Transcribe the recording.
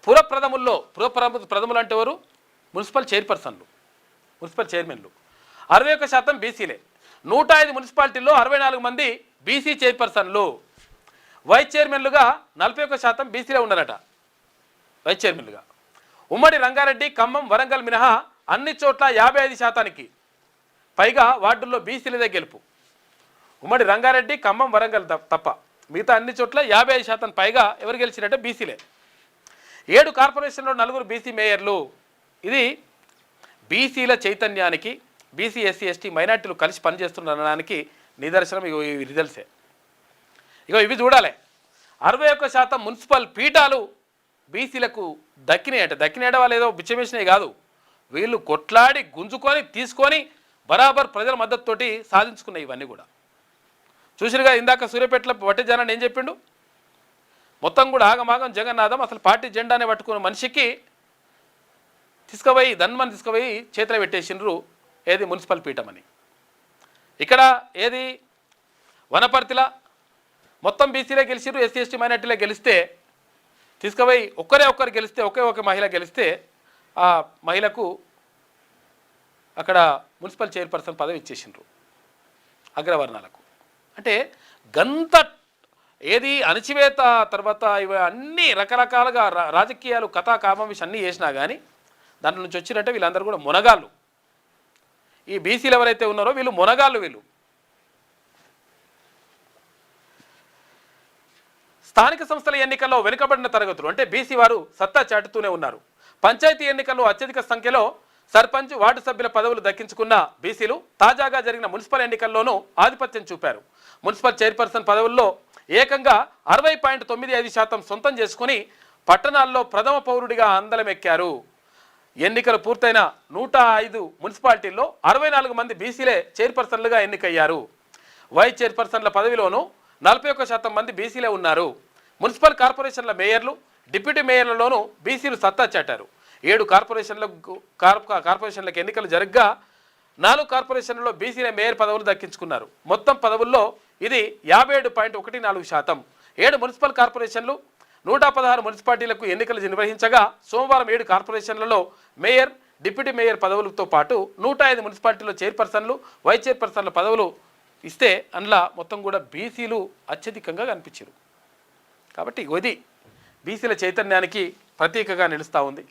ప్రథములు అంటే ఎవరు? Municipal చైర్పర్సన్లు, municipal చైర్మన్లు 61% బీసీలే. 105 మున్సిపాలిటీల్లో 64 మంది బీసీ చైర్పర్సన్లు. వైస్ చైర్మన్లుగా 41% బీసీలే ఉన్నారట. వైస్ చైర్మన్లుగా ఉమ్మడి రంగారెడ్డి, ఖమ్మం, వరంగల్ మినహా అన్ని చోట్ల 55%కి పైగా వార్డుల్లో బీసీలదే గెలుపు. ఉమ్మడి రంగారెడ్డి, ఖమ్మం, వరంగల్ తప్ప మిగతా అన్ని చోట్ల 55% పైగా ఎవరు గెలిచినట్టే బీసీలే. 7 కార్పొరేషన్లో 4 బీసీ మేయర్లు. ఇది బీసీల చైతన్యానికి, బీసీ, ఎస్సీ, ఎస్టీ, మైనార్టీలు కలిసి పనిచేస్తున్నారనడానికి నిదర్శనం ఈ రిజల్ట్సే. ఇవి చూడాలి. 61% మున్సిపల్ పీఠాలు బీసీలకు దక్కినాయట. దక్కినాయట వాళ్ళు ఏదో బిచ్చమేసినవి కాదు, వీళ్ళు కొట్లాడి గుంజుకొని తీసుకొని బరాబర్ ప్రజల మద్దతుతోటి సాధించుకున్నాయి. ఇవన్నీ కూడా చూసిరుగా. ఇందాక సూర్యాపేటలో వట్టి జనాన్ని ఏం చెప్పిండు? మొత్తం కూడా ఆగమాగం జగన్నాథం. అసలు పార్టీ జెండానే పట్టుకున్న మనిషికి తీసుకుపోయి ధన్మని తీసుకుపోయి చేతిలో పెట్టేసిండ్రు. ఏది? మున్సిపల్ పీఠం అని. ఇక్కడ ఏది? వనపర్తిలా మొత్తం బీసీలే గెలిచిర్రు, ఎస్సీ, ఎస్టీ, మైనార్టీలే గెలిస్తే తీసుకుపోయి ఒక్కరు గెలిస్తే, ఒకే మహిళ గెలిస్తే ఆ మహిళకు అక్కడ మున్సిపల్ చైర్పర్సన్ పదవి ఇచ్చేసిండ్రు అగ్రవర్ణాలకు. అంటే గంత ఏది అణచివేత తర్వాత ఇవి అన్నీ రకరకాలుగా రాజకీయాలు, కథా కామమిషి అన్నీ చేసినా కానీ దాంట్లో నుంచి వచ్చినట్టే వీళ్ళందరూ కూడా మునగాళ్ళు. ఈ బీసీలు ఎవరైతే ఉన్నారో వీళ్ళు మునగాళ్ళు. వీళ్ళు స్థానిక సంస్థల ఎన్నికల్లో వెనుకబడిన తరగతులు అంటే బీసీ వారు సత్తా చాటుతూనే ఉన్నారు. పంచాయతీ ఎన్నికల్లో అత్యధిక సంఖ్యలో సర్పంచ్, వార్డు సభ్యుల పదవులు దక్కించుకున్న బీసీలు తాజాగా జరిగిన మున్సిపల్ ఎన్నికల్లోనూ ఆధిపత్యం చూపారు. మున్సిపల్ చైర్పర్సన్ పదవుల్లో ఏకంగా 60.95% సొంతం చేసుకుని పట్టణాల్లో ప్రథమ పౌరుడిగా అందలమెక్కారు. ఎన్నికలు పూర్తయిన 105 మున్సిపాలిటీల్లో 64 మంది బీసీలే చైర్పర్సన్లుగా ఎన్నికయ్యారు. వైస్ చైర్పర్సన్ల పదవిలోనూ 41% మంది బీసీలే ఉన్నారు. మున్సిపల్ కార్పొరేషన్ల మేయర్లు, డిప్యూటీ మేయర్లలోనూ బీసీలు సత్తా చాటారు. 7 కార్పొరేషన్లకు ఎన్నికలు జరగ్గా 4 కార్పొరేషన్లలో బీసీలే మేయర్ పదవులు దక్కించుకున్నారు. మొత్తం పదవుల్లో ఇది 57.14%. 7 మున్సిపల్ కార్పొరేషన్లు, 116 మున్సిపాలిటీలకు ఎన్నికలు నిర్వహించగా సోమవారం 7 కార్పొరేషన్లలో మేయర్, డిప్యూటీ మేయర్ పదవులతో పాటు 105 మున్సిపాలిటీలో చైర్పర్సన్లు, వైస్ చైర్పర్సన్ల పదవులు ఇస్తే అందులో మొత్తం కూడా బీసీలు అత్యధికంగా కనిపించారు. కాబట్టి ఇది బీసీల చైతన్యానికి ప్రతీకగా నిలుస్తూ ఉంది.